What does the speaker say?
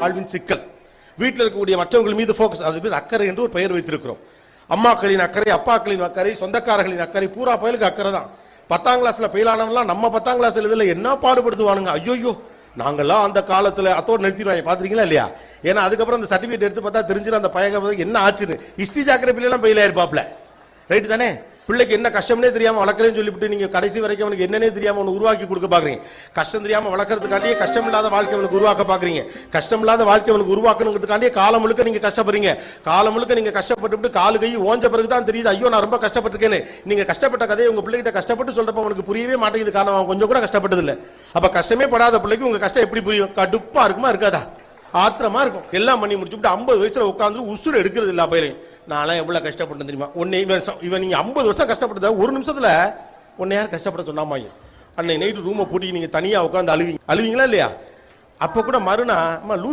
வாழ்வின் சிக்கல். வீட்டில் இருக்கக்கூடிய மற்றவர்கள் மீது ஃபோக்கஸ், அது பேர் அக்கறை என்று ஒரு பெயர் வைத்திருக்கிறோம். அம்மாக்களின் அக்கறை, அப்பாக்களின் அக்கறை, சொந்தக்காரர்களின் அக்கறை, பூரா பயலுக்கு அக்கறை தான். 10ஆம் கிளாஸ்ல பெயிலானவங்களாம் நம்ம 10ஆம் கிளாஸ் எழுதல என்ன பாடுபடுத்துவானுங்க. ஐயோ நாங்கெல்லாம் அந்த காலத்துல அத்தோடு நிறுத்திடுவாங்க. பாத்துறீங்களா இல்லையா? ஏன்னா அதுக்கப்புறம் அந்த சர்டிபிகேட் எடுத்து பார்த்தா தெரிஞ்சிடும் அந்த பையன் என்ன ஆச்சுன்னு. ஹிஸ்டரி ஜாக்கிர பிள்ளைலாம் பெயில் ஆயிருப்பாப்ல. ரைட்டு தானே? பிள்ளைக்கு என்ன கஷ்டம்னே தெரியாம வளர்க்குறேன்னு சொல்லிவிட்டு நீங்க கடைசி வரைக்கும் அவனுக்கு என்னன்னே தெரியாம அவனுக்கு உருவாக்கி கொடுக்க பாக்குறீங்க. கஷ்டம் தெரியாம வளர்க்கறதுக்காண்டியே கஷ்டம் இல்லாத வாழ்க்கை அவனுக்கு உருவாக்க பாக்குறீங்க. கஷ்டம் இல்லாத வாழ்க்கை அவனுக்கு உருவாக்கணுங்கிறதுக்காண்டியே காலம் முழுக்க நீங்க கஷ்டப்படுறீங்க. காலம் முழுக்க நீங்க கஷ்டப்பட்டு காலு கை ஓஞ்ச பிறகுதான் தெரியுது ஐயோ நான் ரொம்ப கஷ்டப்பட்டிருக்கேன்னு. நீங்க கஷ்டப்பட்ட கதையை உங்க பிள்ளைகிட்ட கஷ்டப்பட்டு சொல்றப்ப அவனுக்கு புரியவே மாட்டேங்குது. காரணம் அவன் கொஞ்சம் கூட கஷ்டப்பட்டது இல்லை. அப்ப கஷ்டமே படாத பிள்ளைக்கு உங்க கஷ்டம் எப்படி புரியும்? கடுப்பா இருக்குமா இருக்காதா? ஆத்திரமா இருக்கும். எல்லாம் பண்ணி முடிச்சுட்டு 50 வயசுல உட்காந்து உசுறு எடுக்கிறது இல்ல பயிலையும். நான் எவ்வளவு கஷ்டப்பட்டேன் தெரியுமா? இவன் நீங்க 50 வருஷம் கஷ்டப்பட்டத ஒரு நிமிஷத்துல உன்னை யார் கஷ்டப்பட சொன்னாமா? அன்னைக்கு நைட்டு ரூமை பூட்டி நீங்க தனியா உட்காந்து அழுவீங்களா இல்லையா? அப்ப கூட மறுநாள் லூஸ்